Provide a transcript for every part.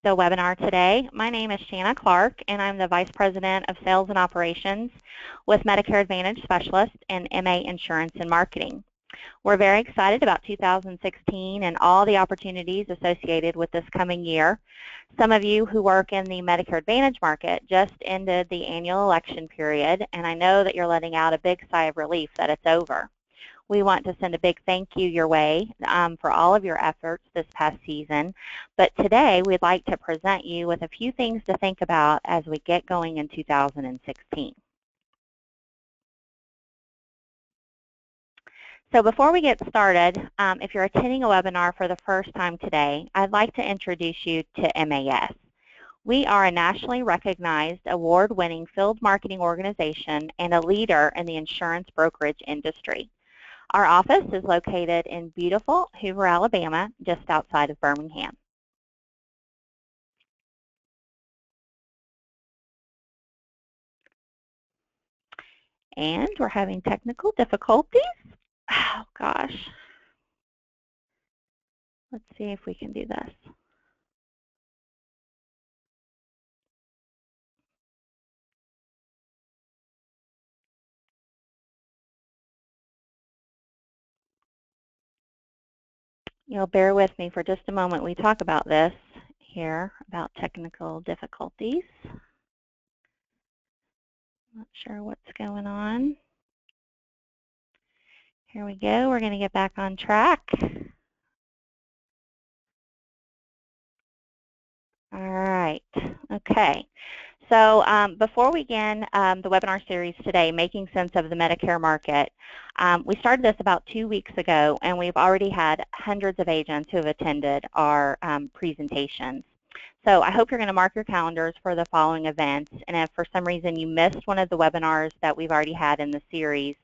the webinar today. My name is Shanna Clark, and I'm the Vice President of Sales and Operations with Medicare Advantage Specialist and MA Insurance and Marketing. We're very excited about 2016 and all the opportunities associated with this coming year. Some of you who work in the Medicare Advantage market just ended the annual election period, and I know that you're letting out a big sigh of relief that it's over. We want to send a big thank you your way for all of your efforts this past season. But today we'd like to present you with a few things to think about as we get going in 2016. So before we get started, if you're attending a webinar for the first time today, I'd like to introduce you to MAS. We are a nationally recognized, award-winning field marketing organization and a leader in the insurance brokerage industry. Our office is located in beautiful Hoover, Alabama, just outside of Birmingham. And we're having technical difficulties. Oh, gosh. Let's see if we can do this. You'll bear with me for just a moment. We talk about this here, about technical difficulties. Not sure what's going on. Here we go. We're going to get back on track. All right. Okay. So before we begin the webinar series today, Making Sense of the Medicare Market, we started this about 2 weeks ago, and we've already had hundreds of agents who have attended our presentations. So I hope you're going to mark your calendars for the following events, and if for some reason you missed one of the webinars that we've already had in the series,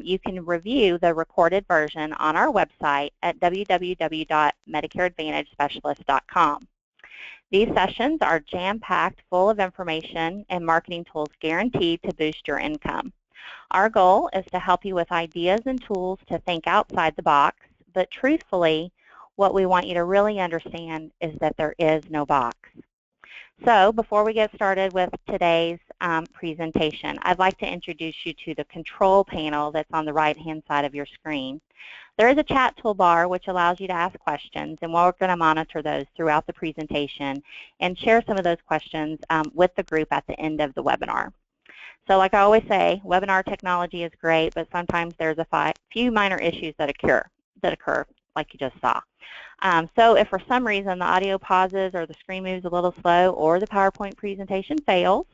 you can review the recorded version on our website at www.medicareadvantagespecialist.com. These sessions are jam-packed full of information and marketing tools guaranteed to boost your income. Our goal is to help you with ideas and tools to think outside the box, but truthfully, what we want you to really understand is that there is no box. So before we get started with today's presentation, I'd like to introduce you to the control panel that's on the right-hand side of your screen. There is a chat toolbar which allows you to ask questions, and we're going to monitor those throughout the presentation and share some of those questions with the group at the end of the webinar. So like I always say, webinar technology is great, but sometimes there's a few minor issues that occur like you just saw. So if for some reason the audio pauses or the screen moves a little slow or the PowerPoint presentation fails,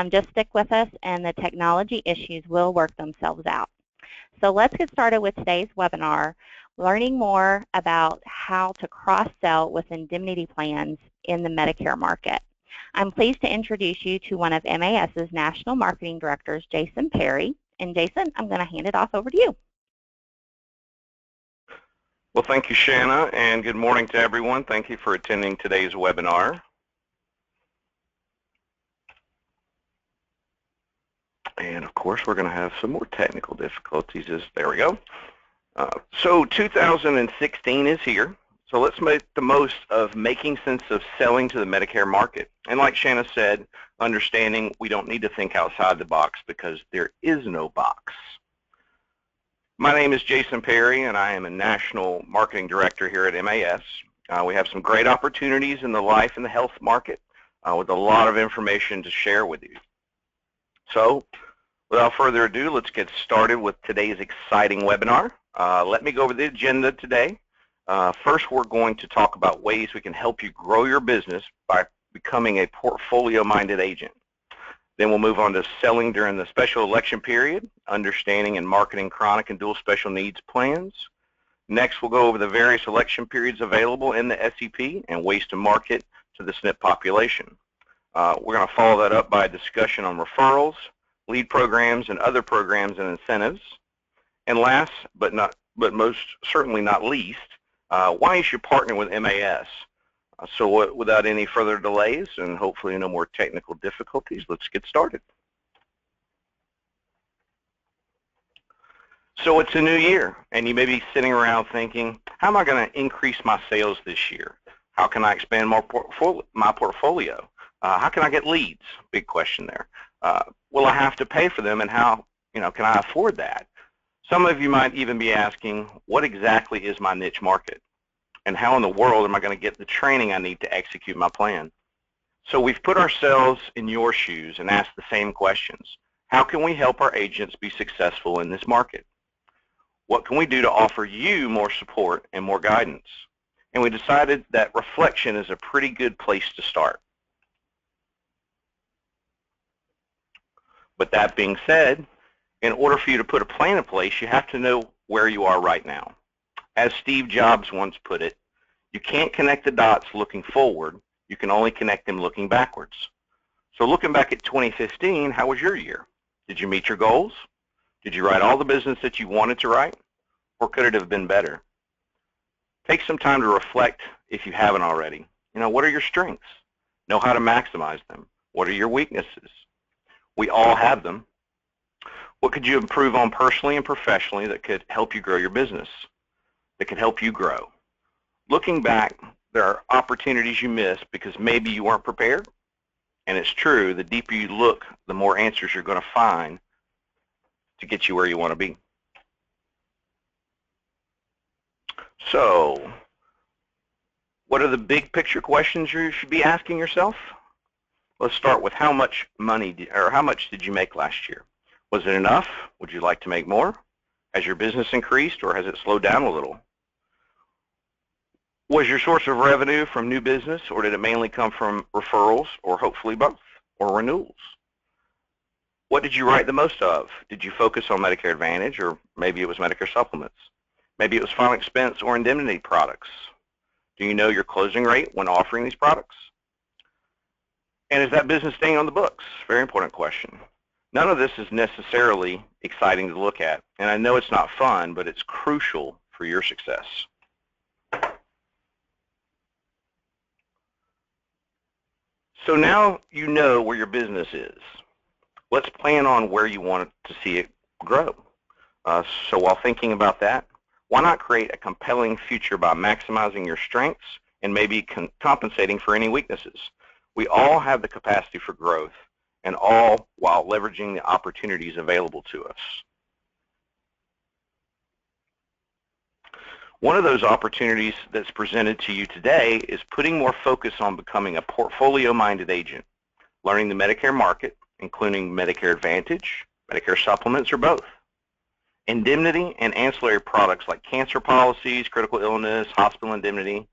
just stick with us and the technology issues will work themselves out. So let's get started with today's webinar, learning more about how to cross-sell with indemnity plans in the Medicare market. I'm pleased to introduce you to one of MAS's National Marketing Directors, Jason Perry. And Jason, I'm going to hand it off over to you. Well, thank you, Shanna, and good morning to everyone. Thank you for attending today's webinar. And of course, we're going to have some more technical difficulties. There we go. So 2016 is here. So let's make the most of making sense of selling to the Medicare market. And like Shanna said, understanding we don't need to think outside the box because there is no box. My name is Jason Perry, and I am a National Marketing Director here at MAS. We have some great opportunities in the life and the health market with a lot of information to share with you. So without further ado, let's get started with today's exciting webinar. Let me go over the agenda today. First, we're going to talk about ways we can help you grow your business by becoming a portfolio-minded agent. Then we'll move on to selling during the special election period, understanding and marketing chronic and dual special needs plans. Next, we'll go over the various election periods available in the SEP and ways to market to the SNP population. We're going to follow that up by a discussion on referrals, lead programs, and other programs and incentives. And last, but most certainly not least, why you should partner with MAS. So without any further delays and hopefully no more technical difficulties, let's get started. So it's a new year, and you may be sitting around thinking, how am I going to increase my sales this year? How can I expand my portfolio? How can I get leads? Big question there. Will I have to pay for them, and how, can I afford that? Some of you might even be asking, what exactly is my niche market? And how in the world am I going to get the training I need to execute my plan? So we've put ourselves in your shoes and asked the same questions. How can we help our agents be successful in this market? What can we do to offer you more support and more guidance? And we decided that reflection is a pretty good place to start. But that being said, in order for you to put a plan in place, you have to know where you are right now. As Steve Jobs once put it, you can't connect the dots looking forward, you can only connect them looking backwards. So looking back at 2015, how was your year? Did you meet your goals? Did you write all the business that you wanted to write? Or could it have been better? Take some time to reflect if you haven't already. What are your strengths? Know how to maximize them. What are your weaknesses? We all have them. What could you improve on personally and professionally that could help you grow your business, that could help you grow? Looking back, there are opportunities you missed because maybe you weren't prepared. And it's true, the deeper you look, the more answers you're going to find to get you where you want to be. So, what are the big picture questions you should be asking yourself? Let's start with how much did you make last year? Was it enough? Would you like to make more? Has your business increased, or has it slowed down a little? Was your source of revenue from new business, or did it mainly come from referrals, or hopefully both, or renewals? What did you write the most of? Did you focus on Medicare Advantage, or maybe it was Medicare Supplements? Maybe it was final expense or indemnity products. Do you know your closing rate when offering these products? And is that business staying on the books? Very important question. None of this is necessarily exciting to look at, and I know it's not fun, but it's crucial for your success. So now you know where your business is. Let's plan on where you want to see it grow. So while thinking about that, why not create a compelling future by maximizing your strengths and maybe compensating for any weaknesses? We all have the capacity for growth, and all while leveraging the opportunities available to us. One of those opportunities that's presented to you today is putting more focus on becoming a portfolio-minded agent, learning the Medicare market, including Medicare Advantage, Medicare Supplements, or both. Indemnity and ancillary products like cancer policies, critical illness, hospital indemnity,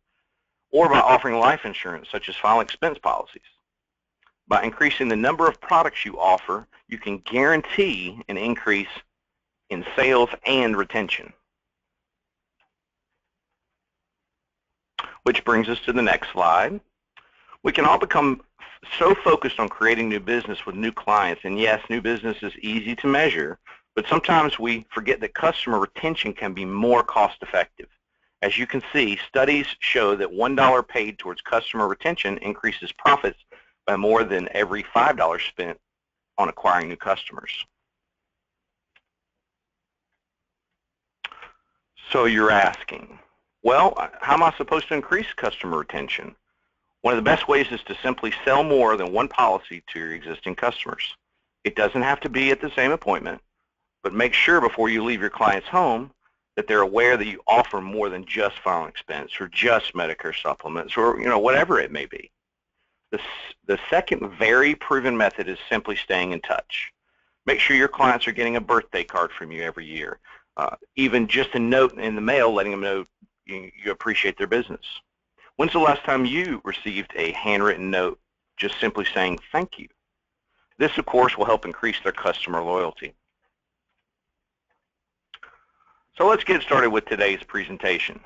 or by offering life insurance such as final expense policies. By increasing the number of products you offer, you can guarantee an increase in sales and retention. Which brings us to the next slide. We can all become so focused on creating new business with new clients, and yes, new business is easy to measure, but sometimes we forget that customer retention can be more cost effective. As you can see, studies show that $1 paid towards customer retention increases profits by more than every $5 spent on acquiring new customers. So you're asking, well, how am I supposed to increase customer retention? One of the best ways is to simply sell more than one policy to your existing customers. It doesn't have to be at the same appointment, but make sure before you leave your client's home that they're aware that you offer more than just final expense or just Medicare Supplements or whatever it may be. The second very proven method is simply staying in touch. Make sure your clients are getting a birthday card from you every year, even just a note in the mail letting them know you appreciate their business. When's the last time you received a handwritten note just simply saying thank you? This, of course, will help increase their customer loyalty. So let's get started with today's presentation.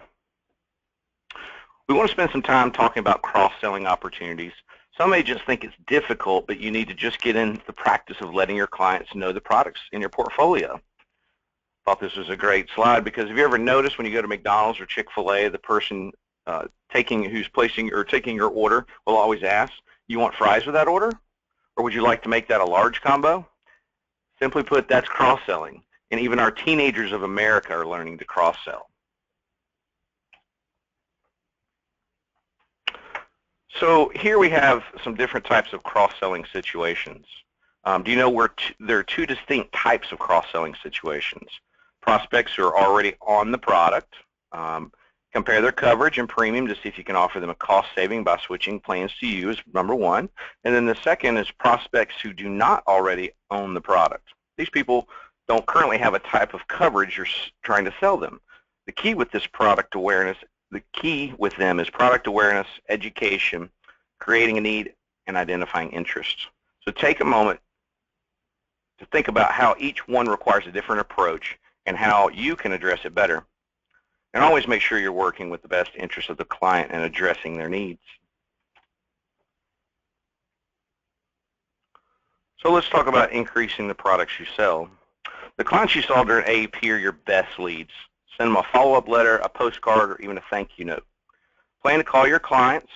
We want to spend some time talking about cross-selling opportunities. Some agents think it's difficult, but you need to just get in the practice of letting your clients know the products in your portfolio. Thought this was a great slide because have you ever noticed when you go to McDonald's or Chick-fil-A, the person who's taking your order will always ask, you want fries with that order? Or would you like to make that a large combo? Simply put, that's cross-selling. And even our teenagers of America are learning to cross-sell. So here we have some different types of cross-selling situations. Do you know there are two distinct types of cross-selling situations? Prospects who are already on the product, compare their coverage and premium to see if you can offer them a cost saving by switching plans to you is number one. And then the second is prospects who do not already own the product. These people don't currently have a type of coverage you're trying to sell them. The key with them is product awareness, education, creating a need, and identifying interests. So take a moment to think about how each one requires a different approach and how you can address it better. And always make sure you're working with the best interests of the client and addressing their needs. So let's talk about increasing the products you sell. The clients you saw during AEP are your best leads. Send them a follow-up letter, a postcard, or even a thank you note. Plan to call your clients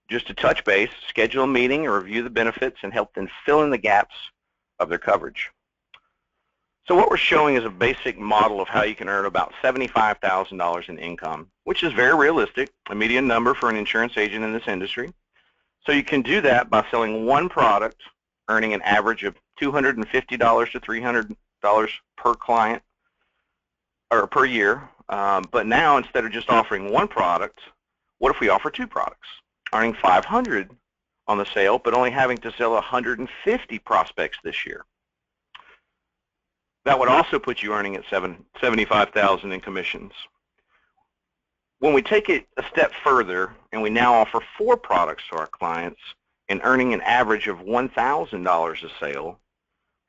just to touch base, schedule a meeting, or review the benefits, and help them fill in the gaps of their coverage. So what we're showing is a basic model of how you can earn about $75,000 in income, which is very realistic, a median number for an insurance agent in this industry. So you can do that by selling one product, earning an average of $250 to $300 per client or per year. But now, instead of just offering one product, what if we offer two products, earning $500 on the sale, but only having to sell 150 prospects this year? That would also put you earning at $75,000 in commissions. When we take it a step further and we now offer four products to our clients and earning an average of $1,000 a sale,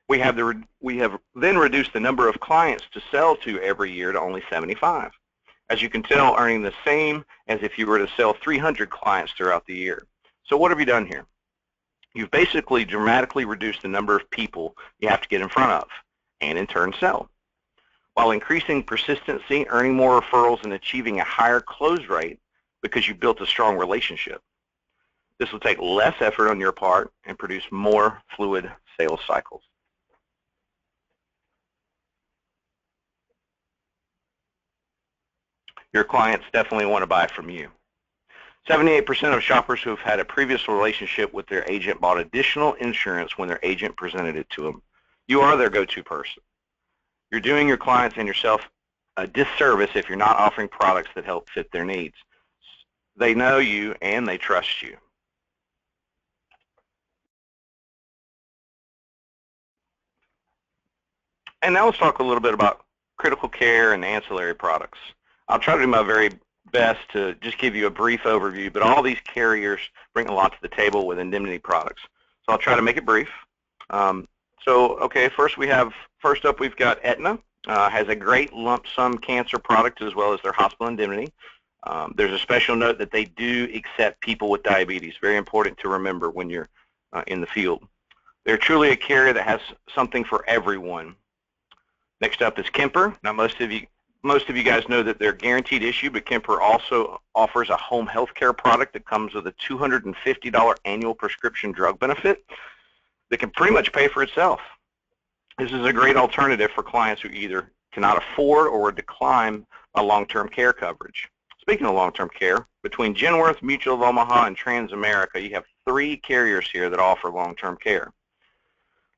we have then reduced the number of clients to sell to every year to only 75. As you can tell, earning the same as if you were to sell 300 clients throughout the year. So what have you done here? You've basically dramatically reduced the number of people you have to get in front of and in turn sell, while increasing persistency, earning more referrals, and achieving a higher close rate because you built a strong relationship. This will take less effort on your part and produce more fluid sales cycles. Your clients definitely want to buy from you. 78% of shoppers who have had a previous relationship with their agent bought additional insurance when their agent presented it to them. You are their go-to person. You're doing your clients and yourself a disservice if you're not offering products that help fit their needs. They know you and they trust you. And now let's talk a little bit about critical care and ancillary products. I'll try to do my very best to just give you a brief overview, but all these carriers bring a lot to the table with indemnity products. So I'll try to make it brief. Okay, first up we've got Aetna. Has a great lump sum cancer product as well as their Hospital Indemnity. There's a special note that they do accept people with diabetes. Very important to remember when you're in the field. They're truly a carrier that has something for everyone. Next up is Kemper. Now most of you guys know that they're guaranteed issue, but Kemper also offers a home health care product that comes with a $250 annual prescription drug benefit that can pretty much pay for itself. This is a great alternative for clients who either cannot afford or decline a long-term care coverage. Speaking of long-term care, between Genworth, Mutual of Omaha, and Transamerica, you have three carriers here that offer long-term care.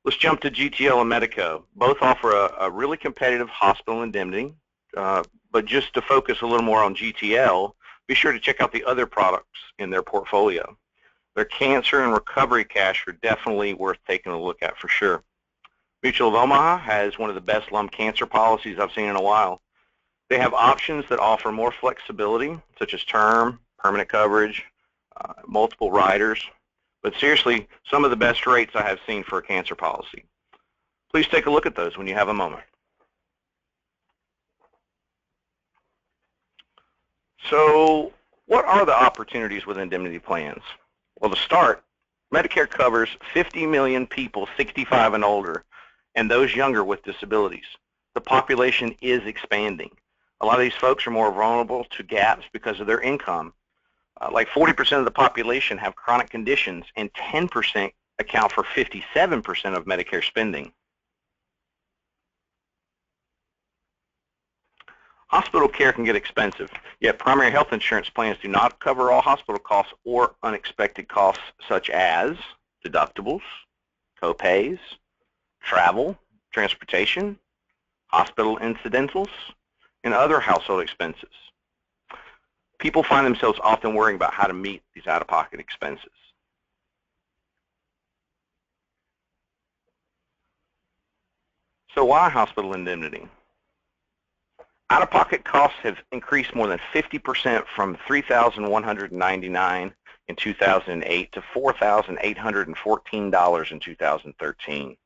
Let's jump to GTL and Medico. Both offer a really competitive hospital indemnity, but just to focus a little more on GTL, be sure to check out the other products in their portfolio. Their cancer and recovery cash are definitely worth taking a look at for sure. Mutual of Omaha has one of the best lump cancer policies I've seen in a while. They have options that offer more flexibility, such as term, permanent coverage, multiple riders, but seriously, some of the best rates I have seen for a cancer policy. Please take a look at those when you have a moment. So what are the opportunities with indemnity plans? Well, to start, Medicare covers 50 million people 65 and older, and those younger with disabilities. The population is expanding. A lot of these folks are more vulnerable to gaps because of their income. Like 40% of the population have chronic conditions, and 10% account for 57% of Medicare spending. Hospital care can get expensive, yet primary health insurance plans do not cover all hospital costs or unexpected costs such as deductibles, co-pays, travel, transportation, hospital incidentals, and other household expenses. People find themselves often worrying about how to meet these out-of-pocket expenses. So why hospital indemnity? Out-of-pocket costs have increased more than 50% from $3,199 in 2008 to $4,814 in 2013,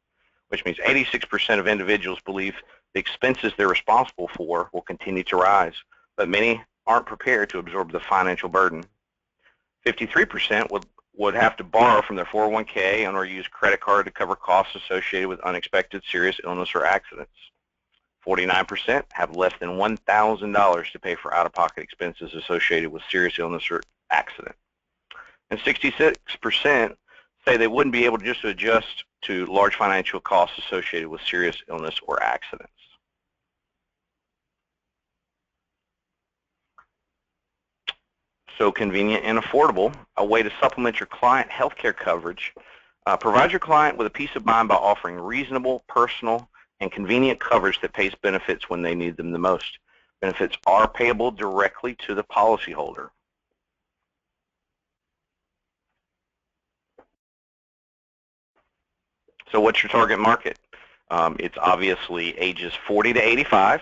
which means 86% of individuals believe the expenses they're responsible for will continue to rise, but many aren't prepared to absorb the financial burden. 53% would have to borrow from their 401k and or use credit card to cover costs associated with unexpected serious illness or accidents. 49% have less than $1,000 to pay for out-of-pocket expenses associated with serious illness or accident. And 66% say they wouldn't be able to just adjust to large financial costs associated with serious illness or accidents. So convenient and affordable, a way to supplement your client healthcare coverage. Provide your client with a peace of mind by offering reasonable, personal, and convenient coverage that pays benefits when they need them the most. Benefits are payable directly to the policyholder. So what's your target market? It's obviously ages 40 to 85,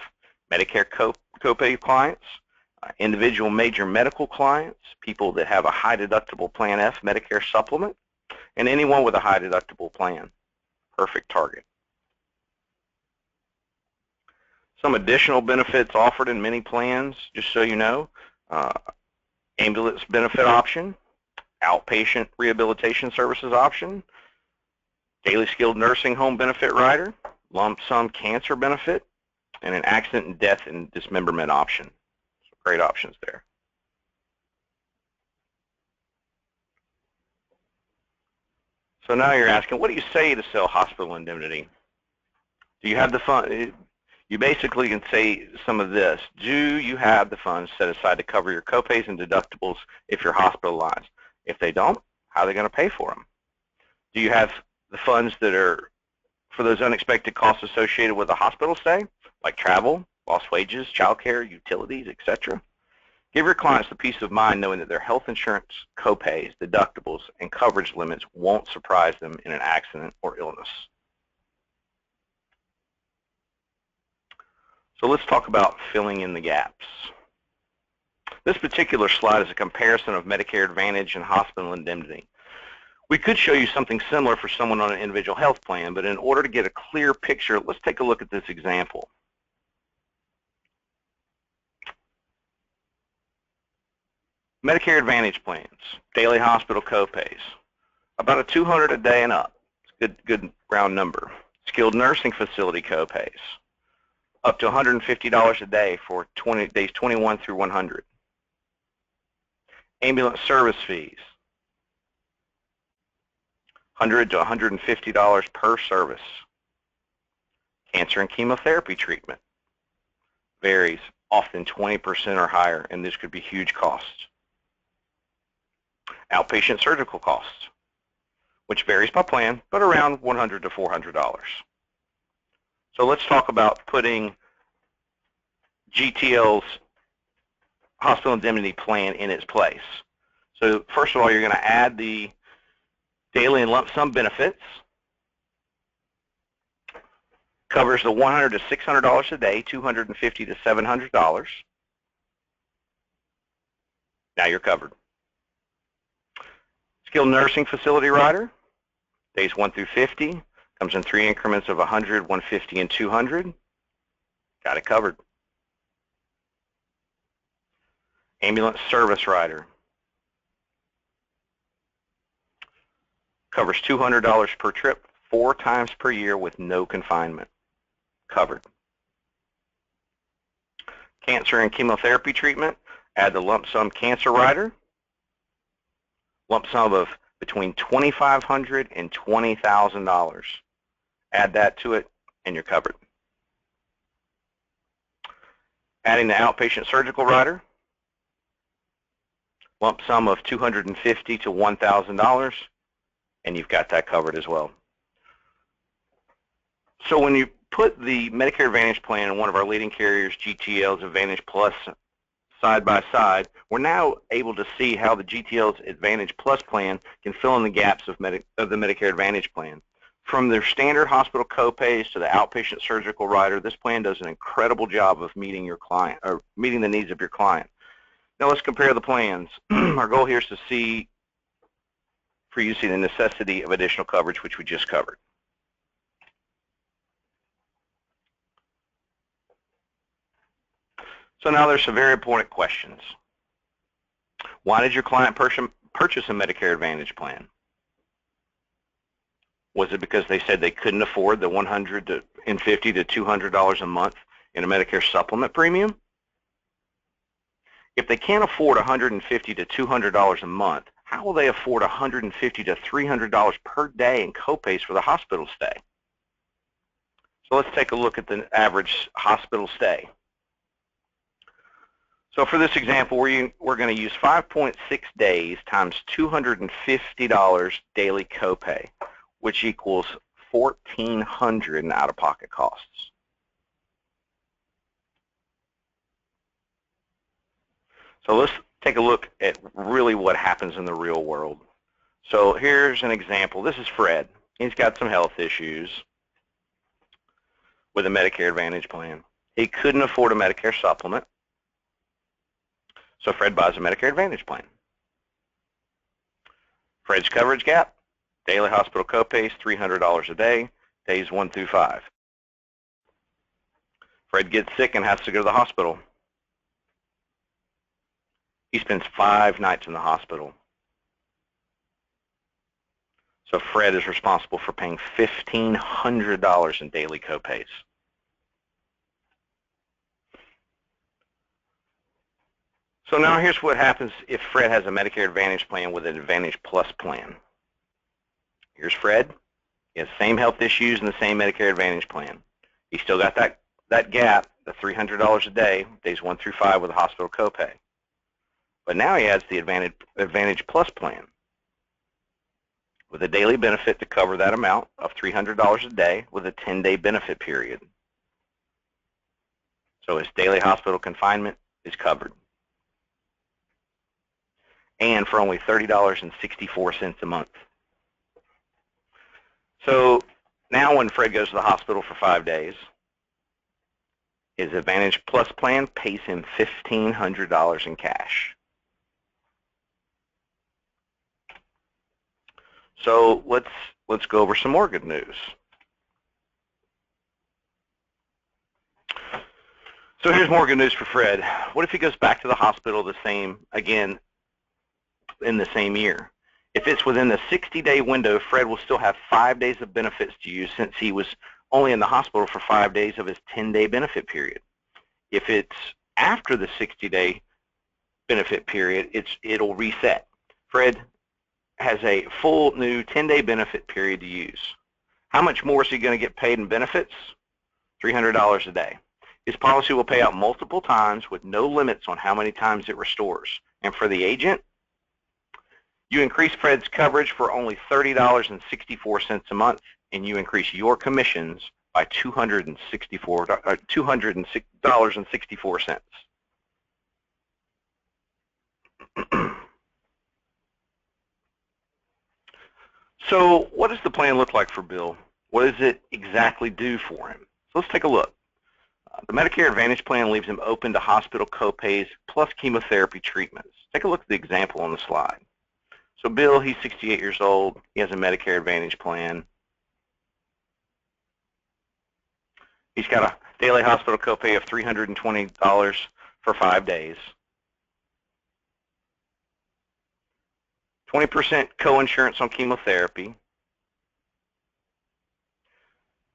Medicare copay clients, individual major medical clients, people that have a high deductible Plan F Medicare supplement, and anyone with a high deductible plan. Perfect target. Some additional benefits offered in many plans, just so you know: ambulance benefit option, outpatient rehabilitation services option, daily skilled nursing home benefit rider, lump sum cancer benefit, and an accident and death and dismemberment option. So great options there. So now you're asking, what do you say to sell hospital indemnity? Do you have the fund? You basically can say some of this. Do you have the funds set aside to cover your copays and deductibles if you're hospitalized? If they don't, how are they going to pay for them? Do you have the funds that are for those unexpected costs associated with a hospital stay, like travel, lost wages, childcare, utilities, etc.? Give your clients the peace of mind knowing that their health insurance copays, deductibles, and coverage limits won't surprise them in an accident or illness. So let's talk about filling in the gaps. This particular slide is a comparison of Medicare Advantage and hospital indemnity. We could show you something similar for someone on an individual health plan, but in order to get a clear picture, let's take a look at this example. Medicare Advantage plans, daily hospital copays, about a $200 a day and up. It's a good round number. Skilled nursing facility copays, up to $150 a day for days 21 through 100. Ambulance service fees, $100 to $150 per service. Cancer and chemotherapy treatment varies, often 20% or higher, and this could be huge costs. Outpatient surgical costs, which varies by plan, but around $100 to $400. So let's talk about putting GTL's hospital indemnity plan in its place. So first of all, you're going to add the daily and lump sum benefits. Covers the $100 to $600 a day, $250 to $700. Now you're covered. Skilled nursing facility rider, days 1 through 50, comes in 3 increments of 100, 150, and 200. Got it covered. Ambulance service rider, covers $200 per trip, 4 times per year with no confinement. Covered. Cancer and chemotherapy treatment, add the lump sum cancer rider, lump sum of between $2,500 and $20,000. Add that to it and you're covered. Adding the outpatient surgical rider, lump sum of $250 to $1,000, and you've got that covered as well. So when you put the Medicare Advantage plan and one of our leading carriers, GTL's Advantage Plus, side by side, we're now able to see how the GTL's Advantage Plus plan can fill in the gaps of the Medicare Advantage plan. From their standard hospital copays to the outpatient surgical rider, this plan does an incredible job of meeting your client, or meeting the needs of your client. Now let's compare the plans. Our goal here is to see, for you to see the necessity of additional coverage, which we just covered. So now there's some very important questions. Why did your client purchase a Medicare Advantage plan? Was it because they said they couldn't afford the $150 to $200 a month in a Medicare supplement premium? If they can't afford $150 to $200 a month, how will they afford $150 to $300 per day in copays for the hospital stay? So let's take a look at the average hospital stay. So for this example, we're going to use 5.6 days times $250 daily copay, which equals $1,400 in out-of-pocket costs. So let's take a look at really what happens in the real world. So here's an example. This is Fred. He's got some health issues with a Medicare Advantage plan. He couldn't afford a Medicare supplement, so Fred buys a Medicare Advantage plan. Fred's coverage gap, daily hospital copays, $300 a day, days 1 through 5. Fred gets sick and has to go to the hospital. He spends 5 nights in the hospital. So Fred is responsible for paying $1,500 in daily copays. So now here's what happens if Fred has a Medicare Advantage plan with an Advantage Plus plan. Here's Fred. He has the same health issues and the same Medicare Advantage plan. He's still got that gap, the $300 a day, days 1 through 5 with a hospital copay. But now he has the Advantage Plus plan with a daily benefit to cover that amount of $300 a day with a 10-day benefit period. So his daily hospital confinement is covered. And for only $30.64 a month. So now when Fred goes to the hospital for 5 days, his Advantage Plus plan pays him $1,500 in cash. So let's go over some more good news. So here's more good news for Fred. What if he goes back to the hospital again in the same year? If it's within the 60-day window, Fred will still have 5 days of benefits to use since he was only in the hospital for 5 days of his 10-day benefit period. If it's after the 60-day benefit period, it'll reset. Fred has a full new 10-day benefit period to use. How much more is he going to get paid in benefits? $300 a day. His policy will pay out multiple times with no limits on how many times it restores. And for the agent, you increase Fred's coverage for only $30.64 a month, and you increase your commissions by $206.64. So what does the plan look like for Bill? What does it exactly do for him? So let's take a look. The Medicare Advantage plan leaves him open to hospital copays plus chemotherapy treatments. Take a look at the example on the slide. So Bill, he's 68 years old. He has a Medicare Advantage plan. He's got a daily hospital copay of $320 for 5 days. 20% coinsurance on chemotherapy.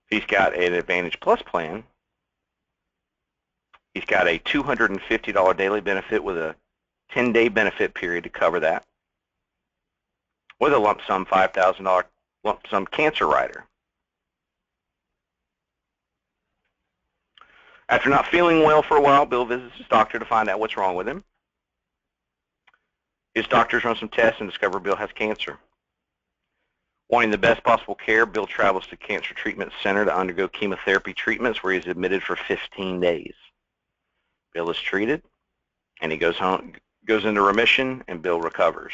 He's got an Advantage Plus plan. He's got a $250 daily benefit with a 10-day benefit period to cover that, with a lump sum $5,000 lump sum cancer rider. After not feeling well for a while, Bill visits his doctor to find out what's wrong with him. His doctors run some tests and discover Bill has cancer. Wanting the best possible care, Bill travels to Cancer Treatment Center to undergo chemotherapy treatments where he's admitted for 15 days. Bill is treated, and he goes home, goes into remission, and Bill recovers.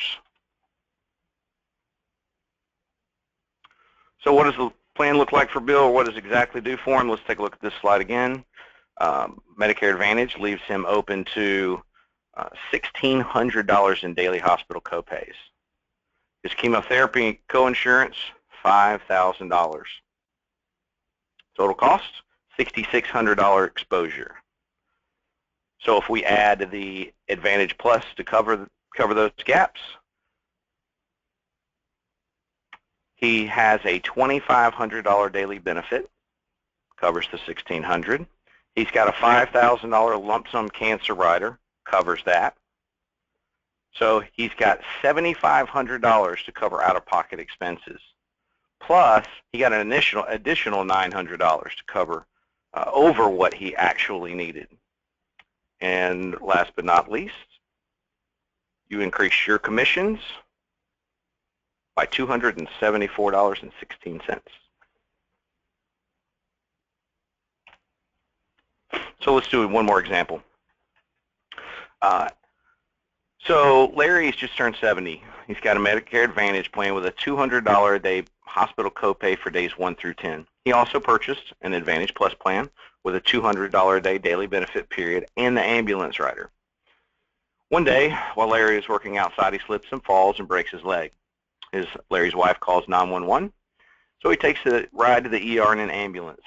So what does the plan look like for Bill? What does it exactly do for him? Let's take a look at this slide again. Medicare Advantage leaves him open to $1,600 in daily hospital copays. His chemotherapy coinsurance, $5,000. Total cost, $6,600 exposure. So if we add the Advantage Plus to cover those gaps, he has a $2,500 daily benefit, covers the $1,600. He's got a $5,000 lump sum cancer rider, covers that. So he's got $7,500 to cover out-of-pocket expenses. Plus, he got an additional $900 to cover over what he actually needed. And last but not least, you increase your commissions by $274.16. So let's do one more example. So Larry's just turned 70. He's got a Medicare Advantage plan with a $200 a day hospital copay for days 1 through 10. He also purchased an Advantage Plus plan with a $200 a day daily benefit period and the ambulance rider. One day, while Larry is working outside, he slips and falls and breaks his leg. Larry's wife calls 911, so he takes a ride to the ER in an ambulance.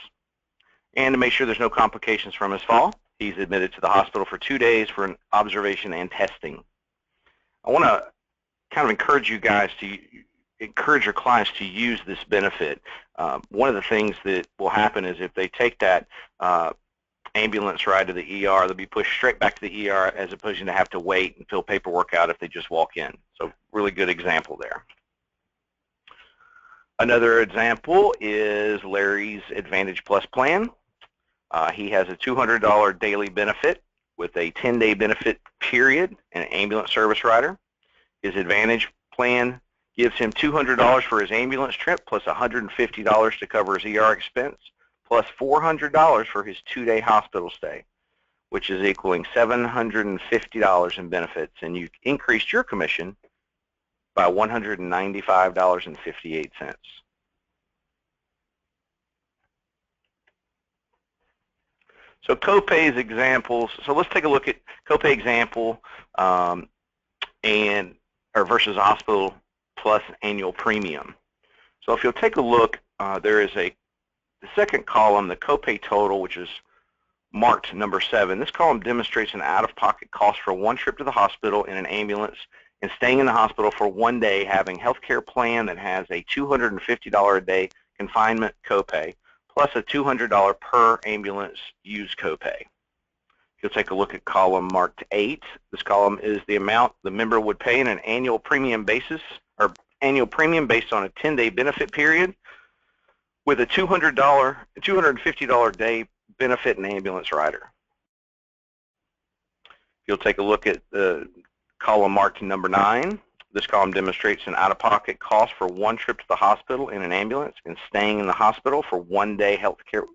And to make sure there's no complications from his fall, he's admitted to the hospital for 2 days for an observation and testing. I want to kind of encourage you guys to encourage your clients to use this benefit. One of the things that will happen is if they take that ambulance ride to the ER, they'll be pushed straight back to the ER as opposed to have to wait and fill paperwork out if they just walk in. So really good example there. Another example is Larry's Advantage Plus plan. He has a $200 daily benefit with a 10-day benefit period and an ambulance service rider. His Advantage plan gives him $200 for his ambulance trip plus $150 to cover his ER expense plus $400 for his 2-day hospital stay, which is equaling $750 in benefits, and you increased your commission by $195.58. So copays examples. So let's take a look at copay example versus Hospital Plus annual premium. So if you'll take a look, there is the second column, the copay total, which is marked number 7. This column demonstrates an out-of-pocket cost for one trip to the hospital in an ambulance and staying in the hospital for 1 day, having a health care plan that has a $250 a day confinement copay, plus a $200 per ambulance use copay. You'll take a look at column marked 8. This column is the amount the member would pay in an annual premium basis, or annual premium based on a 10-day benefit period with a $250 day benefit and ambulance rider. You'll take a look at the column marked number 9. This column demonstrates an out-of-pocket cost for one trip to the hospital in an ambulance and staying in the hospital for 1 day healthcare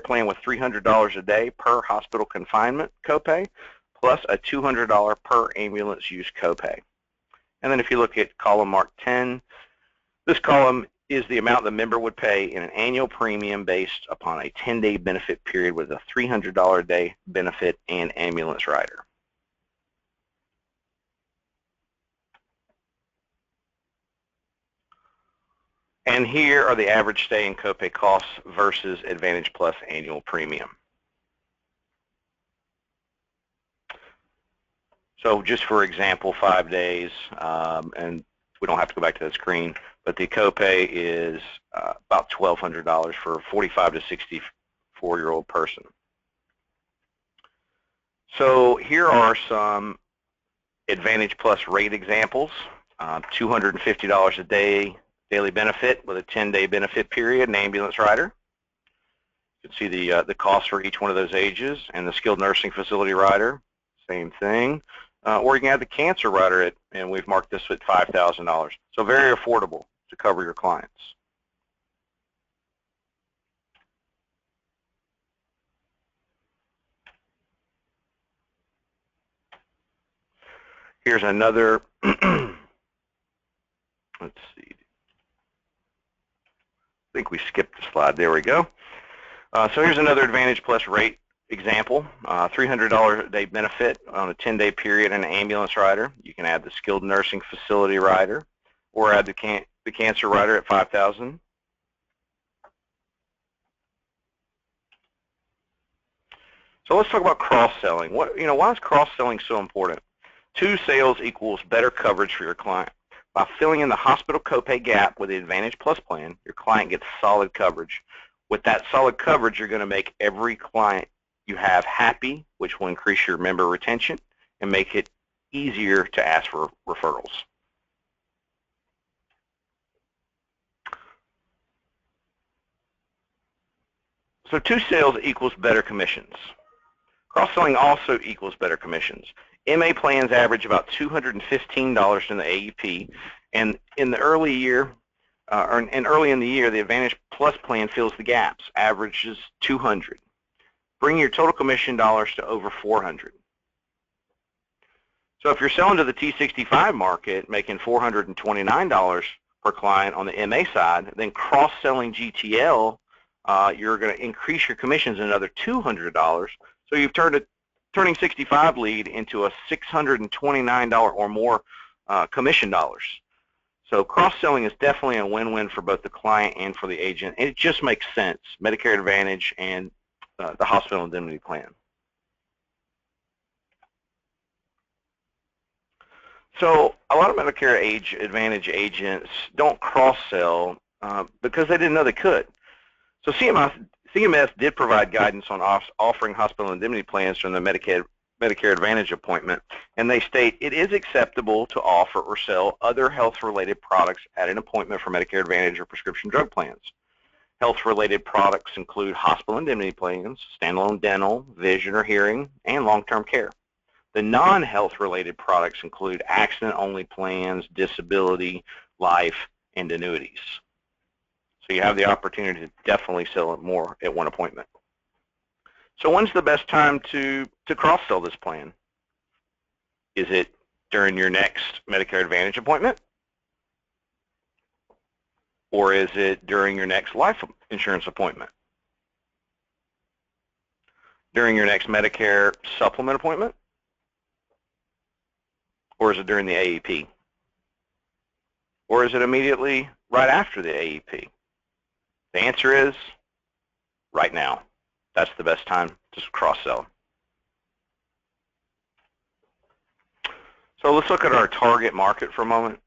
plan with $300 a day per hospital confinement copay, plus a $200 per ambulance use copay. And then if you look at column marked 10, this column is the amount the member would pay in an annual premium based upon a 10-day benefit period with a $300 a day benefit and ambulance rider. And here are the average stay and copay costs versus Advantage Plus annual premium. So just for example, 5 days, and we don't have to go back to the screen, but the copay is about $1,200 for a 45 to 64-year-old person. So here are some Advantage Plus rate examples. $250 a day daily benefit with a 10-day benefit period and ambulance rider. You can see the cost for each one of those ages, and the skilled nursing facility rider, same thing. Or you can add the cancer rider, and we've marked this at $5,000. So very affordable to cover your clients. Here's another, let's see, I think we skipped a slide. There we go. So here's another Advantage Plus rate example. $300 a day benefit on a 10-day period and an ambulance rider. You can add the skilled nursing facility rider or add the cancer rider at $5,000. So let's talk about cross-selling. Why is cross-selling so important? 2 sales equals better coverage for your client. By filling in the hospital copay gap with the Advantage Plus plan, your client gets solid coverage. With that solid coverage, you're going to make every client you have happy, which will increase your member retention and make it easier to ask for referrals. So 2 sales equals better commissions. Cross-selling also equals better commissions. MA plans average about $215 in the AEP, and in the early year, early in the year, the Advantage Plus plan fills the gaps, averages $200. Bring your total commission dollars to over $400. So if you're selling to the T65 market, making $429 per client on the MA side, then cross-selling GTL, you're going to increase your commissions another $200. So you've turned a turning 65 lead into a $629 or more commission dollars. So cross-selling is definitely a win-win for both the client and for the agent. And it just makes sense, Medicare Advantage and the Hospital Indemnity plan. So a lot of Medicare Advantage agents don't cross-sell because they didn't know they could. So CMS did provide guidance on offering hospital indemnity plans during the Medicare Advantage appointment, and they state it is acceptable to offer or sell other health-related products at an appointment for Medicare Advantage or prescription drug plans. Health-related products include hospital indemnity plans, standalone dental, vision or hearing, and long-term care. The non-health-related products include accident-only plans, disability, life, and annuities. So you have the opportunity to definitely sell it more at one appointment. So when's the best time to cross-sell this plan? Is it during your next Medicare Advantage appointment? Or is it during your next life insurance appointment? During your next Medicare supplement appointment? Or is it during the AEP? Or is it immediately right after the AEP? The answer is right now. That's the best time to cross-sell. So let's look at our target market for a moment.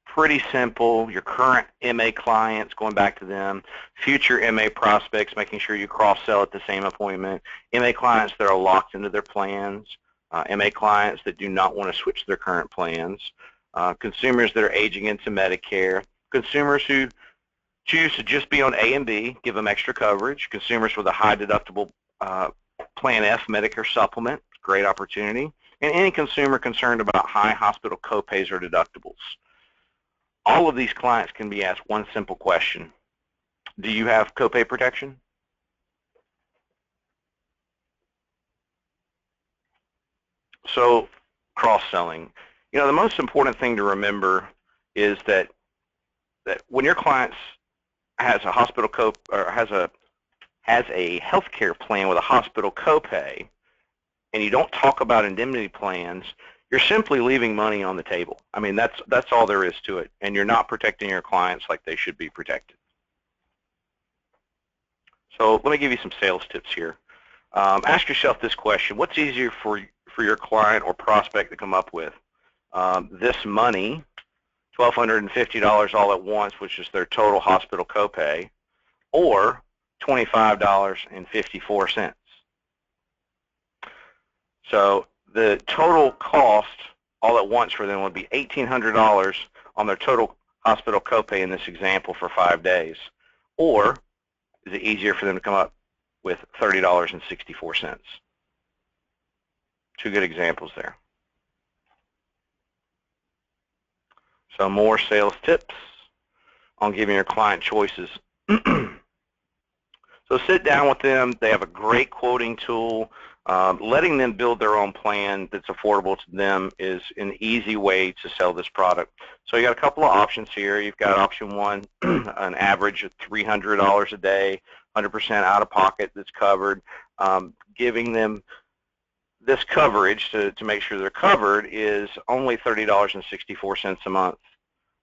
Pretty simple. Your current MA clients, going back to them. Future MA prospects, making sure you cross-sell at the same appointment. MA clients that are locked into their plans. MA clients that do not want to switch their current plans. Consumers that are aging into Medicare. Consumers who choose to just be on A and B, give them extra coverage. Consumers with a high deductible Plan F Medicare supplement, great opportunity. And any consumer concerned about high hospital copays or deductibles. All of these clients can be asked one simple question. Do you have copay protection? So cross-selling. The most important thing to remember is that when your client has a hospital or has a healthcare plan with a hospital copay, and you don't talk about indemnity plans, you're simply leaving money on the table. I mean, that's all there is to it, and you're not protecting your clients like they should be protected. So let me give you some sales tips here. Ask yourself this question: what's easier for your client or prospect to come up with? This money, $1,250 all at once, which is their total hospital copay, or $25.54. So the total cost all at once for them would be $1,800 on their total hospital copay in this example for 5 days, or is it easier for them to come up with $30.64? Two good examples there. So more sales tips on giving your client choices. So sit down with them. They have a great quoting tool. Letting them build their own plan that's affordable to them is an easy way to sell this product. So you got a couple of options here. You've got option one, an average of $300 a day, 100% out of pocket that's covered. Giving them this coverage to make sure they're covered is only $30.64 a month.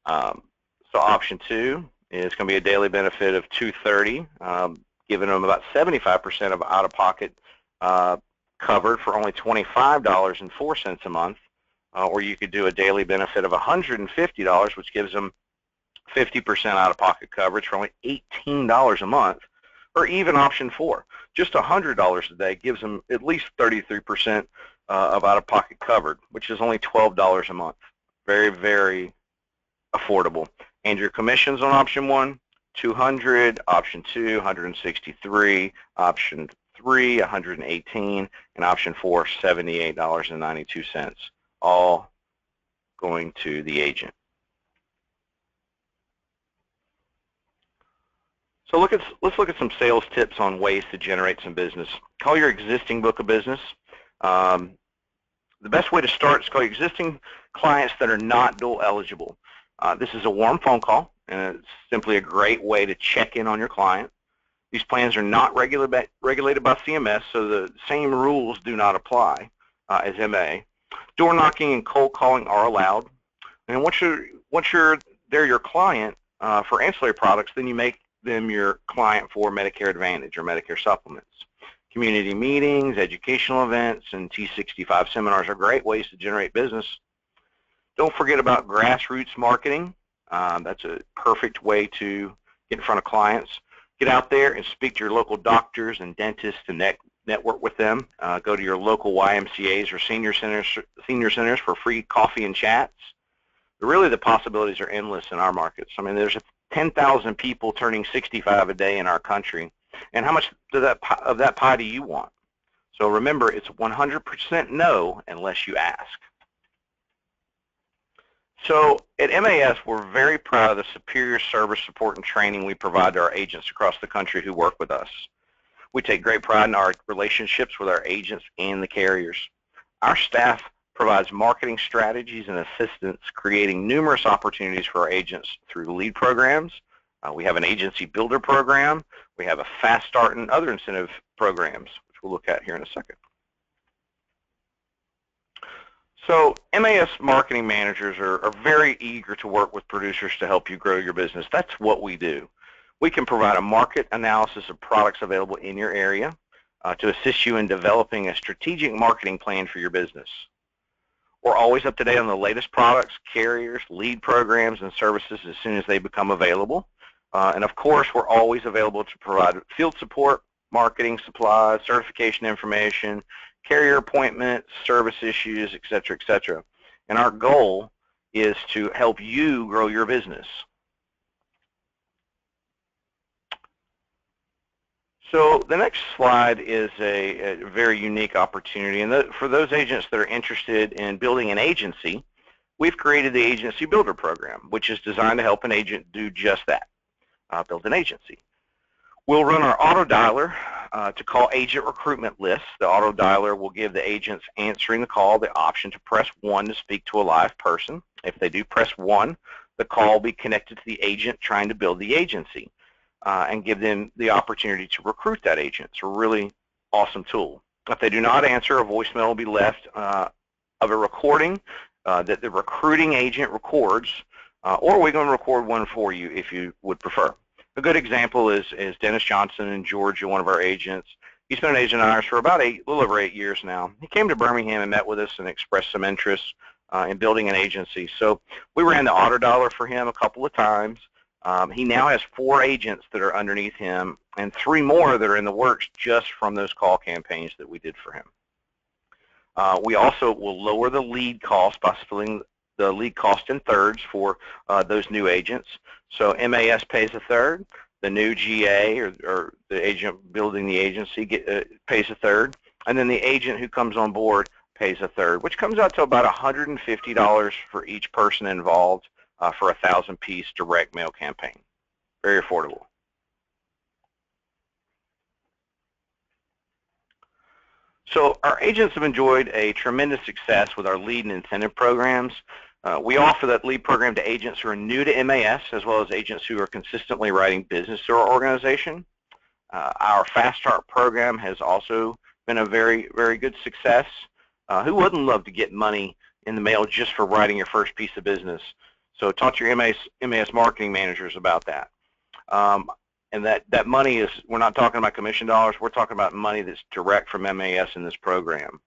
So option two is going to be a daily benefit of $230, giving them about 75% of out-of-pocket covered for only $25.04 a month, or you could do a daily benefit of $150, which gives them 50% out-of-pocket coverage for only $18 a month, or even option four, just $100 a day gives them at least 33% of out-of-pocket covered, which is only $12 a month. Very, very affordable. And your commissions on option one, $200, option two, $163, option three, $118, and option four, $78.92, all going to the agent. So let's look at some sales tips on ways to generate some business. Call your existing book of business. The best way to start is call your existing clients that are not dual eligible. This is a warm phone call, and it's simply a great way to check in on your client. These plans are not regulated by CMS, so the same rules do not apply as MA. Door knocking and cold calling are allowed. And once they're your client for ancillary products, then you make them your client for Medicare Advantage or Medicare supplements. Community meetings, educational events, and T65 seminars are great ways to generate business. Don't forget about grassroots marketing. That's a perfect way to get in front of clients. Get out there and speak to your local doctors and dentists and network with them. Go to your local YMCAs or senior centers for free coffee and chats. But really, the possibilities are endless in our markets. I mean, there's 10,000 people turning 65 a day in our country. And how much of that pie do you want? So remember, it's 100% no unless you ask. So at MAS, we're very proud of the superior service, support, and training we provide to our agents across the country who work with us. We take great pride in our relationships with our agents and the carriers. Our staff provides marketing strategies and assistance, creating numerous opportunities for our agents through lead programs. We have an agency builder program. We have a fast start and other incentive programs, which we'll look at here in a second. So MAS marketing managers are very eager to work with producers to help you grow your business. That's what we do. We can provide a market analysis of products available in your area to assist you in developing a strategic marketing plan for your business. We're always up to date on the latest products, carriers, lead programs, and services as soon as they become available. And of course, we're always available to provide field support, marketing supplies, certification information, carrier appointments, service issues, et cetera, and our goal is to help you grow your business. So the next slide is a very unique opportunity, and for those agents that are interested in building an agency, we've created the Agency Builder Program, which is designed to help an agent do just that, build an agency. We'll run our auto dialer to call agent recruitment lists. The auto dialer will give the agents answering the call the option to press 1 to speak to a live person. If they do press 1, the call will be connected to the agent trying to build the agency and give them the opportunity to recruit that agent. It's a really awesome tool. If they do not answer, a voicemail will be left of a recording that the recruiting agent records, or we can record one for you if you would prefer. A good example is Dennis Johnson in Georgia, one of our agents. He's been an agent of ours for about a little over 8 years now. He came to Birmingham and met with us and expressed some interest in building an agency. So we ran the auto dialer for him a couple of times. He now has 4 agents that are underneath him and 3 more that are in the works just from those call campaigns that we did for him. We also will lower the lead cost by splitting the lead cost in thirds for those new agents. So MAS pays a third, the new GA or the agent building the agency pays a third, and then the agent who comes on board pays a third, which comes out to about $150 for each person involved for a 1,000-piece direct mail campaign. Very affordable. So our agents have enjoyed a tremendous success with our lead and incentive programs. We offer that lead program to agents who are new to MAS, as well as agents who are consistently writing business through our organization. Our Fast Start program has also been a very, very good success. Who wouldn't love to get money in the mail just for writing your first piece of business? So talk to your MAS marketing managers about that. And that money is, we're not talking about commission dollars, we're talking about money that's direct from MAS in this program.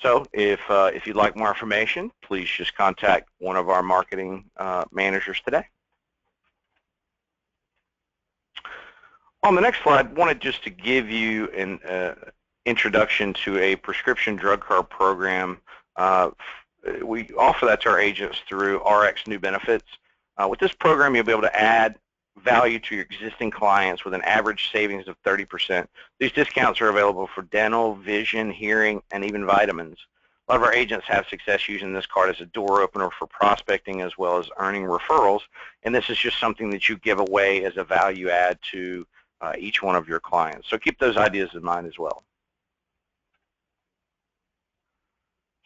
So if you'd like more information, please just contact one of our marketing managers today. On the next slide, I wanted just to give you an introduction to a prescription drug card program. We offer that to our agents through RX New Benefits. With this program, you'll be able to add value to your existing clients with an average savings of 30%. These discounts are available for dental, vision, hearing, and even vitamins. A lot of our agents have success using this card as a door opener for prospecting as well as earning referrals, and this is just something that you give away as a value add to each one of your clients. So keep those ideas in mind as well.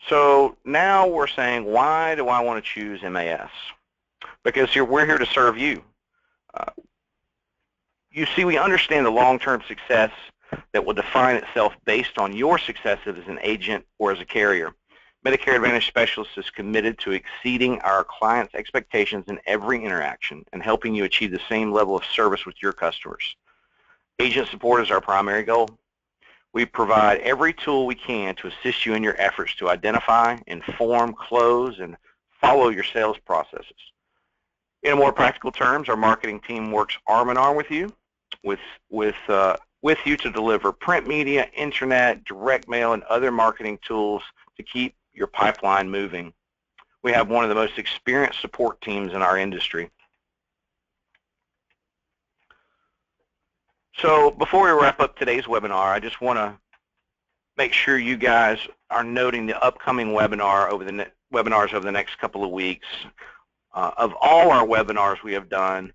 So now we're saying, why do I want to choose MAS? Because we're here to serve you. You see, we understand the long-term success that will define itself based on your success as an agent or as a carrier. Medicare Advantage Specialist is committed to exceeding our clients' expectations in every interaction and helping you achieve the same level of service with your customers. Agent support is our primary goal. We provide every tool we can to assist you in your efforts to identify, inform, close, and follow your sales processes. In more practical terms, our marketing team works arm in arm with you, with you to deliver print media, internet, direct mail, and other marketing tools to keep your pipeline moving. We have one of the most experienced support teams in our industry. So before we wrap up today's webinar, I just want to make sure you guys are noting the upcoming webinars over the next couple of weeks. Of all our webinars we have done,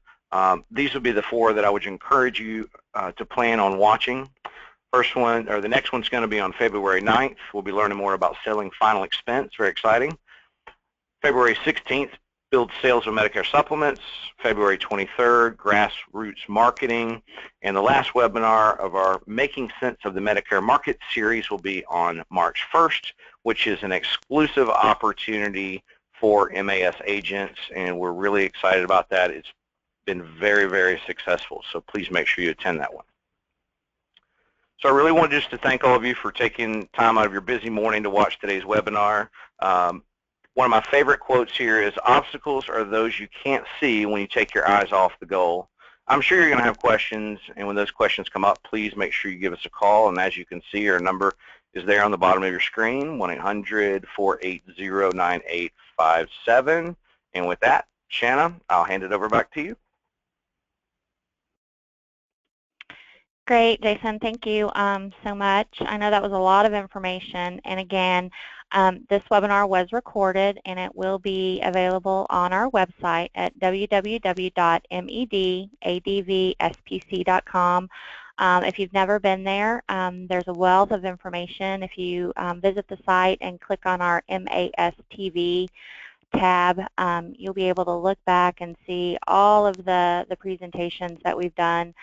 these would be the 4 that I would encourage you to plan on watching. First one, or the next one's going to be on February 9th. We'll be learning more about selling final expense. Very exciting. February 16th, build sales of Medicare supplements. February 23rd, grassroots marketing. And the last webinar of our Making Sense of the Medicare Market series will be on March 1st, which is an exclusive opportunity for MAS agents, and we're really excited about that. It's been very, very successful, so please make sure you attend that one. So I really wanted just to thank all of you for taking time out of your busy morning to watch today's webinar. One of my favorite quotes here is, obstacles are those you can't see when you take your eyes off the goal. I'm sure you're going to have questions, and when those questions come up, please make sure you give us a call, and as you can see, our number is there on the bottom of your screen, 1-800-480-9857. And with that, Shanna, I'll hand it over back to you. Great, Jason. Thank you so much. I know that was a lot of information. And again, this webinar was recorded, and it will be available on our website at www.medadvspc.com. If you've never been there, there's a wealth of information. If you visit the site and click on our MAS TV tab, you'll be able to look back and see all of the presentations that we've done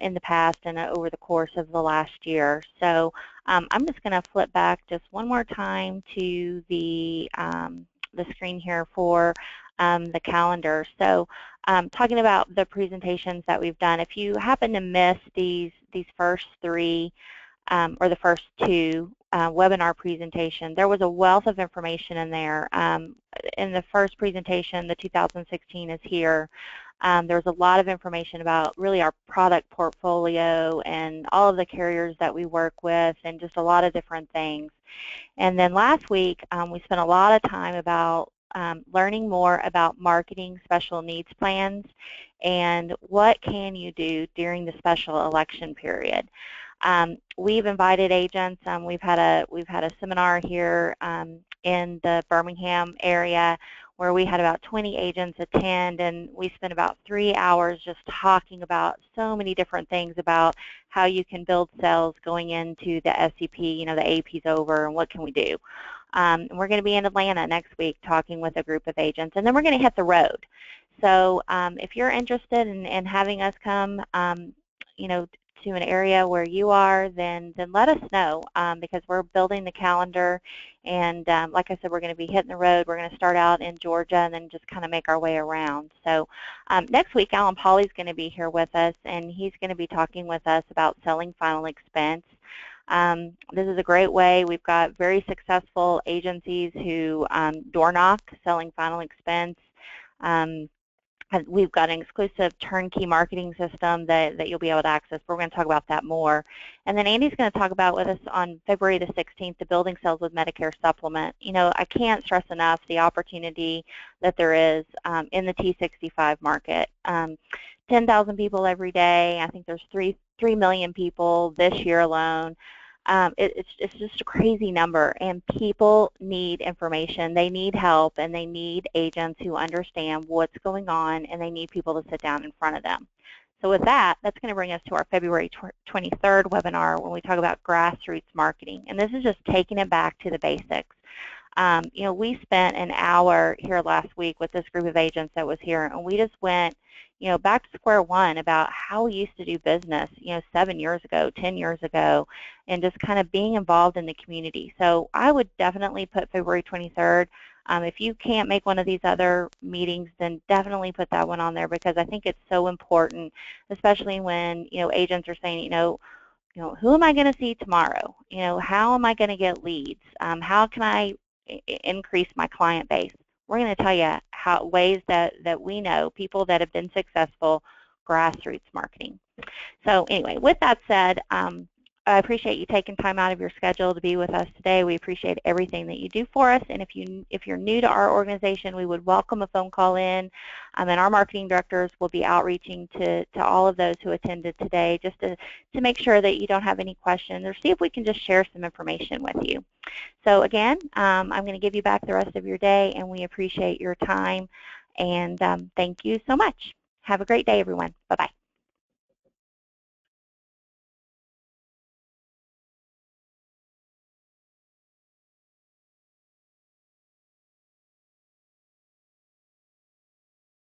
in the past and over the course of the last year. So I'm just going to flip back just one more time to the screen here for the calendar. So talking about the presentations that we've done, if you happen to miss these first 3 or the first 2 webinar presentation, there was a wealth of information in there. In the first presentation, the 2016 is here. There's a lot of information about really our product portfolio and all of the carriers that we work with and just a lot of different things. And then last week, we spent a lot of time about learning more about marketing special needs plans and what can you do during the special election period. We've invited agents. We've had a seminar here in the Birmingham area where we had about 20 agents attend, and we spent about 3 hours just talking about so many different things about how you can build sales going into the SEP, the AP's over, and what can we do. And we're going to be in Atlanta next week talking with a group of agents, and then we're going to hit the road. So if you're interested in having us come, to an area where you are, then let us know, because we're building the calendar, and like I said, we're going to be hitting the road. We're going to start out in Georgia and then just kind of make our way around. So next week, Alan Pauly's going to be here with us, and he's going to be talking with us about selling final expense. This is a great way. We've got very successful agencies who door knock, selling final expense. We've got an exclusive turnkey marketing system that you'll be able to access. We're going to talk about that more. And then Andy's going to talk about with us on February the 16th, the building sales with Medicare supplement. I can't stress enough the opportunity that there is in the T65 market. 10,000 people every day. I think there's 3 million people this year alone. It's just a crazy number, and people need information. They need help, and they need agents who understand what's going on, and they need people to sit down in front of them. So with that, that's going to bring us to our February 23rd webinar when we talk about grassroots marketing, and this is just taking it back to the basics. We spent an hour here last week with this group of agents that was here, and we just went back to square one about how we used to do business, 7 years ago, 10 years ago, and just kind of being involved in the community. So I would definitely put February 23rd. If you can't make one of these other meetings, then definitely put that one on there, because I think it's so important, especially when, agents are saying, who am I going to see tomorrow? How am I going to get leads? How can I increase my client base? We're going to tell you ways that we know, people that have been successful, grassroots marketing. So anyway, with that said, I appreciate you taking time out of your schedule to be with us today. We appreciate everything that you do for us, and if you're new to our organization, we would welcome a phone call in, and our marketing directors will be outreaching to all of those who attended today, just to make sure that you don't have any questions, or see if we can just share some information with you. So again, I'm going to give you back the rest of your day, and we appreciate your time, and thank you so much. Have a great day, everyone. Bye-bye.